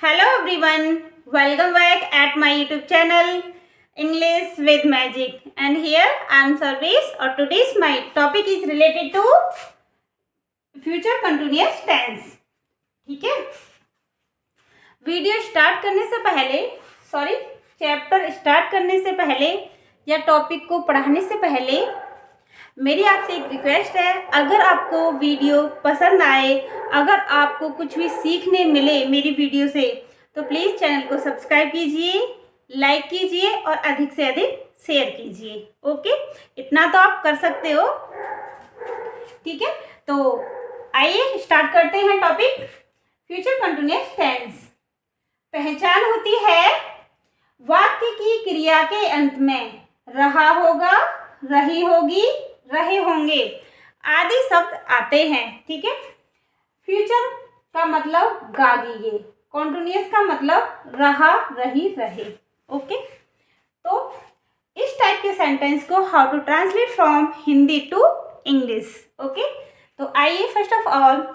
Hello everyone, welcome back at my YouTube channel English with Magic, and here I am Sarvesh और today's my topic is related to future continuous tense. ठीक है, video start करने से पहले chapter start करने से पहले या टॉपिक को पढ़ाने से पहले मेरी आपसे एक रिक्वेस्ट है, अगर आपको वीडियो पसंद आए, अगर आपको कुछ भी सीखने मिले मेरी वीडियो से, तो प्लीज़ चैनल को सब्सक्राइब कीजिए, लाइक कीजिए और अधिक से अधिक शेयर कीजिए। ओके, इतना तो आप कर सकते हो। ठीक है, तो आइए स्टार्ट करते हैं टॉपिक फ्यूचर कंटिन्यूअस टेंस। पहचान होती है वाक्य की क्रिया के अंत में रहा होगा, रही होगी, रहे होंगे आदि शब्द आते हैं। ठीक है, फ्यूचर का मतलब गागीगे, कॉन्टिन्यूअस का मतलब रहा, रही, रहे। ओके, तो इस टाइप के सेंटेंस को how to translate from Hindi to English. Okay, तो आइए first of all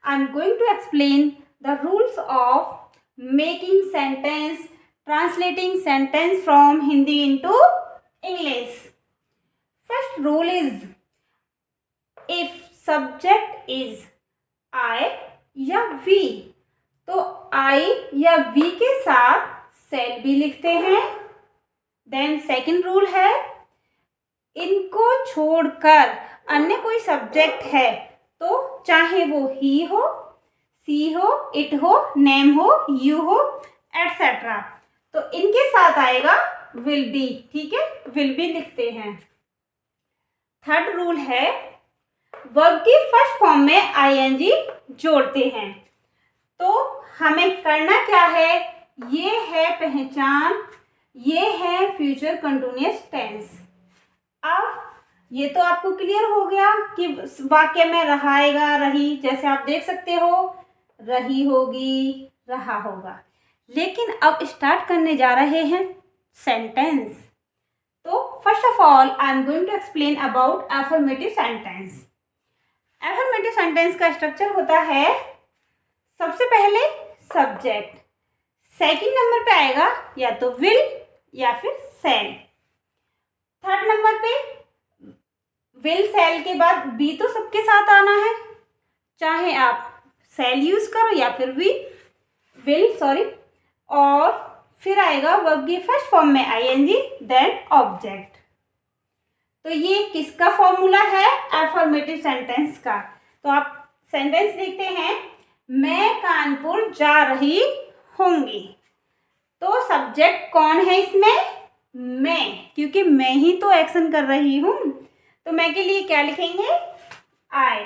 I am going to explain the rules of making sentence, translating sentence from Hindi into English. First rule is, if subject is I या we, तो I या we के साथ shall be लिखते हैं। Then second rule है, इनको छोड़कर अन्य कोई सब्जेक्ट है तो चाहे वो he हो, she हो, it हो, name हो, you हो, etc., तो इनके साथ आएगा will be। ठीक है, will be लिखते हैं। थर्ड रूल है, वर्ब की फर्स्ट फॉर्म में आईएनजी जोड़ते हैं। तो हमें करना क्या है, ये है पहचान, ये है फ्यूचर कंटिन्यूअस टेंस। अब ये तो आपको क्लियर हो गया कि वाक्य में रहा आएगा, रही, जैसे आप देख सकते हो, रही होगी, रहा होगा। लेकिन अब स्टार्ट करने जा रहे हैं सेंटेंस। तो first of all I am going to explain about affirmative sentence. Affirmative sentence का स्ट्रक्चर होता है, सबसे पहले सब्जेक्ट, सेकंड नंबर पे आएगा या तो विल या फिर शैल, थर्ड नंबर पे विल शैल के बाद बी तो सबके साथ आना है, चाहे आप शैल यूज करो या फिर विल और फिर आएगा वर्ब की फर्स्ट फॉर्म में आईएनजी, देन ऑब्जेक्ट। तो ये किसका फॉर्मूला है, एफर्मेटिव सेंटेंस का। तो आप सेंटेंस देखते हैं, मैं कानपुर जा रही होंगी, तो सब्जेक्ट कौन है इसमें, मैं, क्योंकि मैं ही तो एक्शन कर रही हूं, तो मैं के लिए क्या लिखेंगे, आई।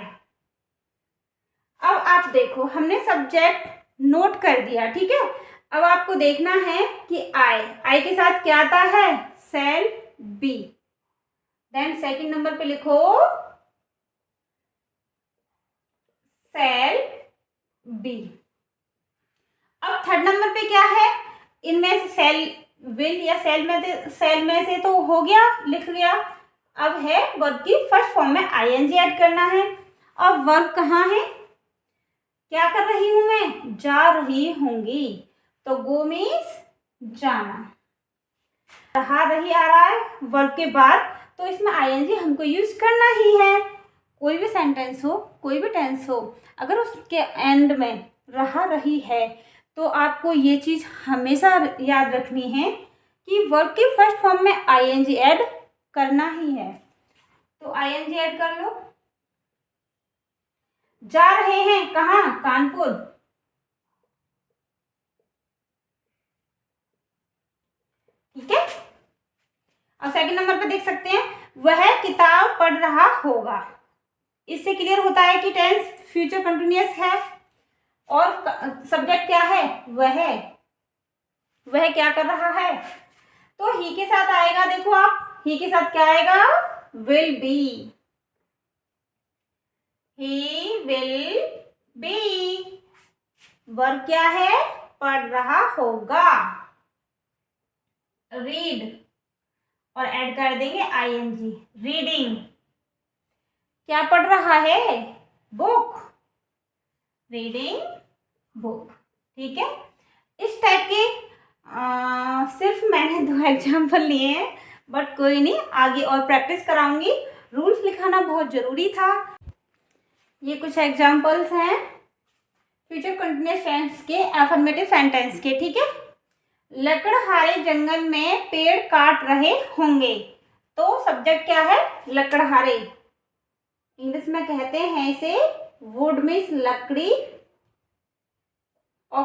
अब आप देखो, हमने सब्जेक्ट नोट कर दिया। ठीक है, अब आपको देखना है कि आई के साथ क्या आता है, shall be. Then second number पे लिखो शैल बी। अब थर्ड नंबर पे क्या है, इनमें से शैल विल या शैल में से तो हो गया, लिख गया। अब है वर्ब की फर्स्ट फॉर्म में आईएनजी ऐड करना है। और वर्ब कहाँ है, क्या कर रही हूं मैं, जा रही होंगी, तो गो मीन्स जाना, रहा, रही आ रहा है वर्ब के बाद, तो इसमें आईएनजी हमको यूज करना ही है। कोई भी सेंटेंस हो, कोई भी टेंस हो, अगर उसके एंड में रहा, रही है, तो आपको ये चीज हमेशा याद रखनी है कि वर्ब की फर्स्ट फॉर्म में आईएनजी ऐड करना ही है। तो आईएनजी ऐड कर लो। जा रहे हैं कहाँ, कानपुर, ठीक है। और सेकंड नंबर पे देख सकते हैं, वह किताब पढ़ रहा होगा। इससे क्लियर होता है कि टेंस फ्यूचर कंटिन्यूअस है और सब्जेक्ट क्या है, वह क्या कर रहा है, तो ही के साथ आएगा। देखो आप, ही के साथ क्या आएगा, will be, he will be. Verb क्या है, पढ़ रहा होगा, रीड, और ऐड कर देंगे आईएनजी, रीडिंग। क्या पढ़ रहा है, बुक, रीडिंग बुक। ठीक है, इस टाइप के सिर्फ मैंने 2 एग्जाम्पल लिए हैं, बट कोई नहीं, आगे और प्रैक्टिस कराऊंगी। रूल्स लिखाना बहुत ज़रूरी था। ये कुछ एग्जाम्पल्स हैं फ्यूचर कंटिन्यूअस टेंस के, एफर्मेटिव सेंटेंस के, ठीक है। लकड़हारे जंगल में पेड़ काट रहे होंगे, तो सब्जेक्ट क्या है? लकड़हारे। इंग्लिश में कहते हैं इसे वुड मीन्स लकड़ी और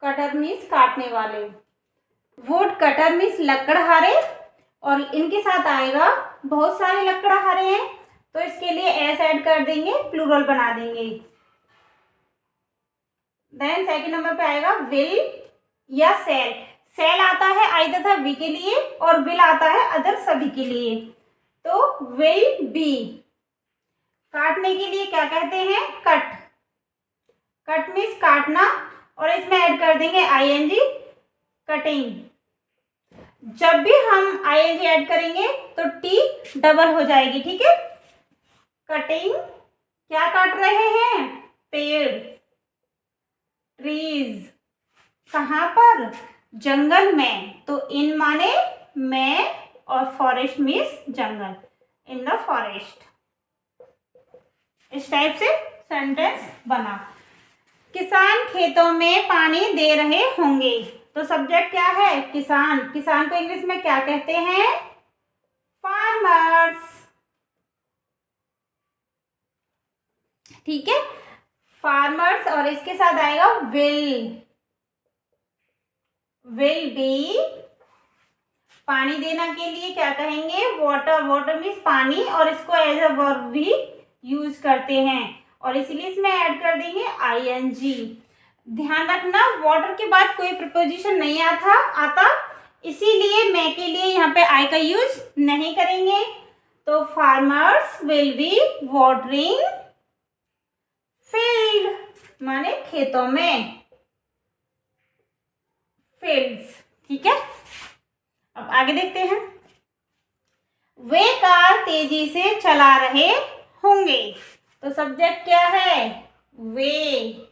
कटर मीन्स काटने वाले। वुड कटर मीन्स लकड़हारे, और इनके साथ आएगा बहुत सारे लकड़हारे हैं, तो इसके लिए एस ऐड कर देंगे, प्लूरल बना देंगे। देन सेकंड नंबर पे आएगा विल या सेल। सेल आता है आई तथा वी के लिए, और विल आता है अदर सभी के लिए। तो विल बी। काटने के लिए क्या कहते हैं? कट। कट मीन्स काटना, और इसमें ऐड कर देंगे आईएनजी, कटिंग। जब भी हम आईएनजी ऐड करेंगे तो टी डबल हो जाएगी, ठीक है। कटिंग, क्या काट रहे हैं? पेड़, ट्रीज। कहाँ पर? जंगल में। तो इन माने में, और forest means jungle, in the forest. इस टाइप से सेंटेंस बना। किसान खेतों में पानी दे रहे होंगे, तो सब्जेक्ट क्या है? किसान। किसान को इंग्लिश में क्या कहते हैं? फार्मर्स, ठीक है। फार्मर्स, और इसके साथ आएगा विल। Will be. पानी देना के लिए क्या कहेंगे? वाटर। वाटर मीन्स पानी, और इसको एज अ वर्ब भी यूज करते हैं, और इसलिए इसमें ऐड कर देंगे आईएनजी। ध्यान रखना, वाटर के बाद कोई प्रीपोजिशन नहीं आता, इसीलिए मैं के लिए यहाँ पे आई का यूज नहीं करेंगे। तो farmers will be watering field, माने खेतों में, फील्ड्स, ठीक है। अब आगे देखते हैं। वे कार तेजी से चला रहे होंगे, तो सब्जेक्ट क्या है? वे।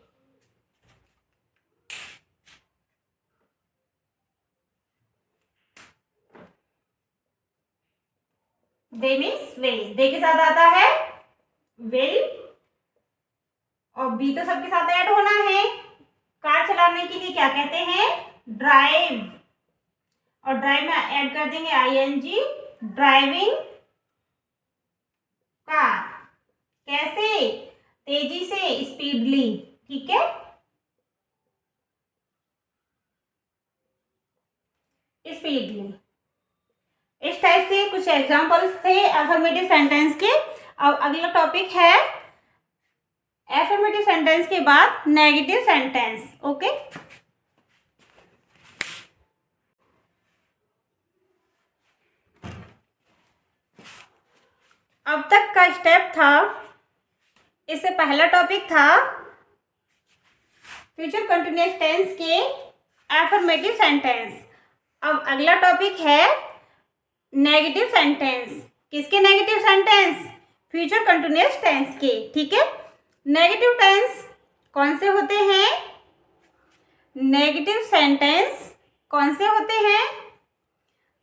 दे मीन्स वे। दे के साथ आता है विल, और बी तो सबके साथ ऐड होना है। कार चलाने के लिए क्या कहते हैं? ड्राइव, और ड्राइव में ऐड कर देंगे आईएनजी, ड्राइविंग कार। कैसे? तेजी से, स्पीडली, ठीक है। स्पीडली। इस टाइप से कुछ एग्जांपल्स थे अफर्मेटिव सेंटेंस के। अब अगला टॉपिक है अफर्मेटिव सेंटेंस के बाद नेगेटिव सेंटेंस, ओके। अब तक का स्टेप था, इससे पहला टॉपिक था फ्यूचर कंटिन्यूअस टेंस के अफर्मेटिव सेंटेंस। अब अगला टॉपिक है नेगेटिव सेंटेंस। किसके negative sentence? Future continuous tense के, ठीक है। नेगेटिव टेंस कौन से होते हैं? नेगेटिव सेंटेंस कौन से होते हैं?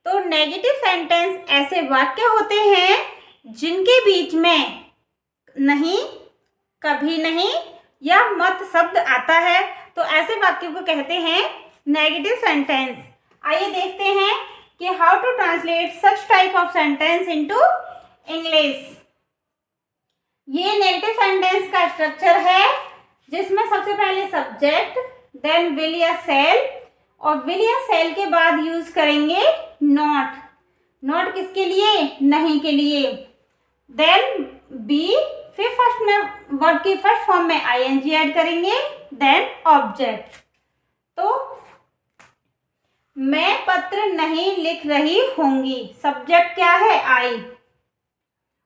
तो नेगेटिव सेंटेंस ऐसे वाक्य होते हैं जिनके बीच में नहीं, कभी नहीं या मत शब्द आता है, तो ऐसे वाक्यों को कहते हैं नेगेटिव सेंटेंस। आइए देखते हैं कि how to translate such type of sentence into English. ये नेगेटिव सेंटेंस का स्ट्रक्चर है, जिसमें सबसे पहले सब्जेक्ट, देन विल या सेल, और विल या सेल के बाद यूज करेंगे नॉट। नॉट किसके लिए? नहीं के लिए। देन बी, फिर फर्स्ट में वर्ब की फर्स्ट फॉर्म में आईएनजी ऐड करेंगे, देन ऑब्जेक्ट। तो मैं पत्र नहीं लिख रही होंगी, सब्जेक्ट क्या है? आई,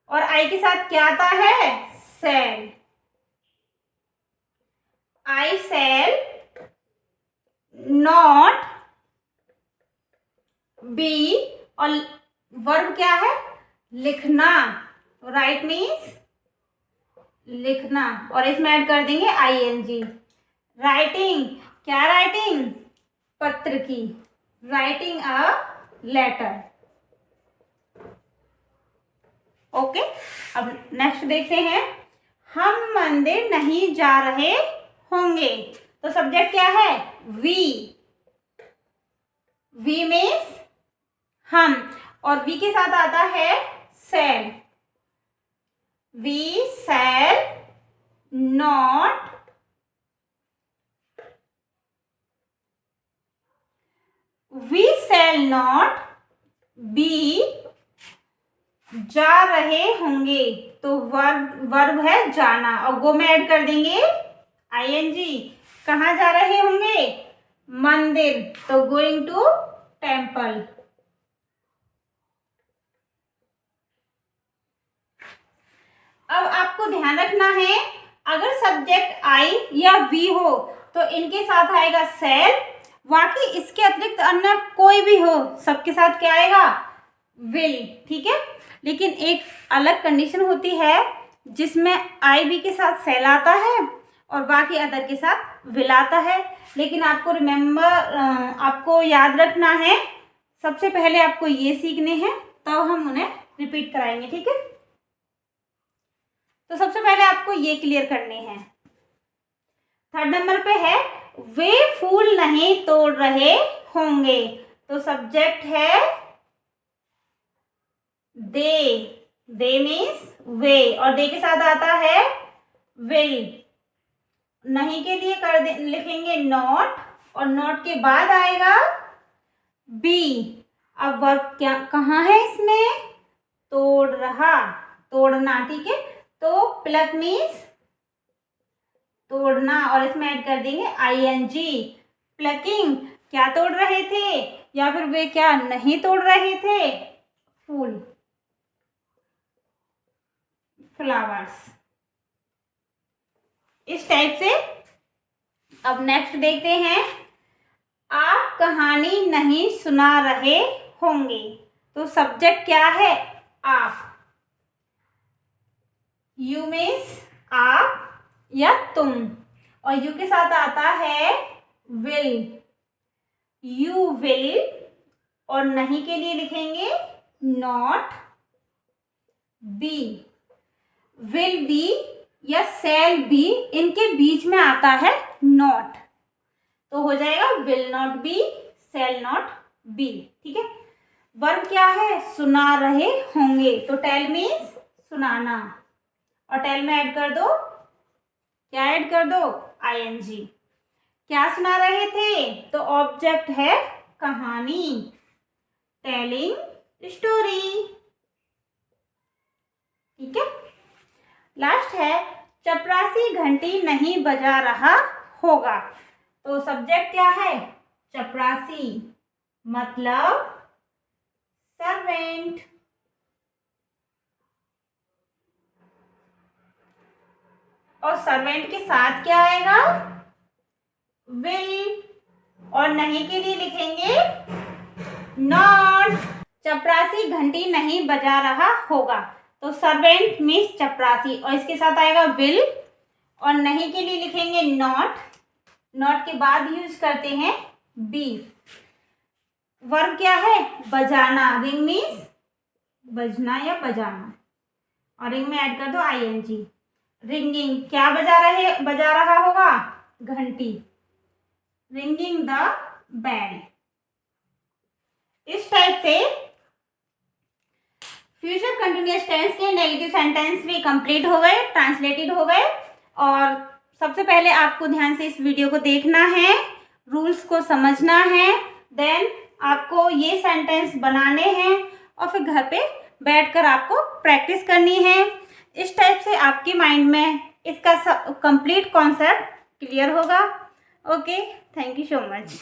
और आई के साथ क्या आता है? Shall. I shall not be, और वर्ब क्या है? लिखना। राइट मीन्स लिखना, और इसमें ऐड कर देंगे आईएनजी। राइटिंग, क्या राइटिंग? पत्र की, राइटिंग अ लेटर। ओके, अब नेक्स्ट देखते हैं। हम मंदिर नहीं जा रहे होंगे, तो सब्जेक्ट क्या है? वी। वी मीन्स हम, और वी के साथ आता है शैल। वी शैल नॉट बी जा रहे होंगे, तो वर्ब है जाना, और गो में ऐड कर देंगे आईएनजी। कहाँ जा रहे होंगे? मंदिर, तो गोइंग टू टेम्पल। अब आपको ध्यान रखना है, अगर सब्जेक्ट आई या वी हो तो इनके साथ आएगा शैल, बाकी इसके अतिरिक्त अन्य कोई भी हो सबके साथ क्या आएगा? विल। ठीक है, लेकिन एक अलग कंडीशन होती है जिसमें आई वी के साथ शैल आता है और बाकी अदर के साथ विल आता है। लेकिन आपको आपको याद रखना है, सबसे पहले आपको ये सीखने हैं, तब हम उन्हें रिपीट कराएंगे। ठीक है, तो सबसे पहले आपको ये क्लियर करने हैं। थर्ड नंबर पे है वे फूल नहीं तोड़ रहे होंगे, तो सब्जेक्ट है दे। दे मीन्स वे, और दे के साथ आता है विल। नहीं के लिए लिखेंगे नॉट, और नॉट के बाद आएगा बी। अब वर्ब क्या कहाँ है इसमें? तोड़ रहा, तोड़ना। ठीक है, तो प्लक मीन्स तोड़ना, और इसमें ऐड कर देंगे आईएनजी। प्लकिंग, क्या तोड़ रहे थे, या फिर वे क्या नहीं तोड़ रहे थे? फूल, फ्लावर्स। इस टाइप से। अब नेक्स्ट देखते हैं, आप कहानी नहीं सुना रहे होंगे, तो सब्जेक्ट क्या है? आप। यू मीन्स आप या तुम, और यू के साथ आता है विल। यू विल, और नहीं के लिए लिखेंगे नॉट बी। विल बी या शैल बी, इनके बीच में आता है नॉट, तो हो जाएगा will not be, shall not be. ठीक है, वर्ब क्या है? सुना रहे होंगे, तो टेल मीन्स सुनाना, और टेल में ऐड कर दो, क्या ऐड कर दो? आईएनजी। क्या सुना रहे थे? तो ऑब्जेक्ट है कहानी, टेलिंग स्टोरी। ठीक है, लास्ट है चपरासी घंटी नहीं बजा रहा होगा, तो सब्जेक्ट क्या है? चपरासी, मतलब सर्वेंट। और सर्वेंट के साथ क्या आएगा? विल, और नहीं के लिए लिखेंगे नॉट। चपरासी घंटी नहीं बजा रहा होगा, तो सर्वेंट मीन्स चपरासी, और इसके साथ आएगा विल, और नहीं के लिए लिखेंगे नॉट। नॉट के बाद यूज करते हैं बी। वर्ब क्या है? बजाना। रिंग मीन्स बजना या बजाना, और रिंग में ऐड कर दो आईएनजी। रिंगिंग, क्या बजा रहा होगा? घंटी, रिंगिंग द बेल। इस टाइप से फ्यूचर कंटिन्यूअस टेंस के नेगेटिव सेंटेंस भी कंप्लीट हो गए, ट्रांसलेटेड हो गए। और सबसे पहले आपको ध्यान से इस वीडियो को देखना है, रूल्स को समझना है, देन आपको ये सेंटेंस बनाने हैं, और फिर घर पे बैठकर आपको प्रैक्टिस करनी है। इस टाइप से आपके माइंड में इसका कंप्लीट कॉन्सेप्ट क्लियर होगा। Okay, thank you so much.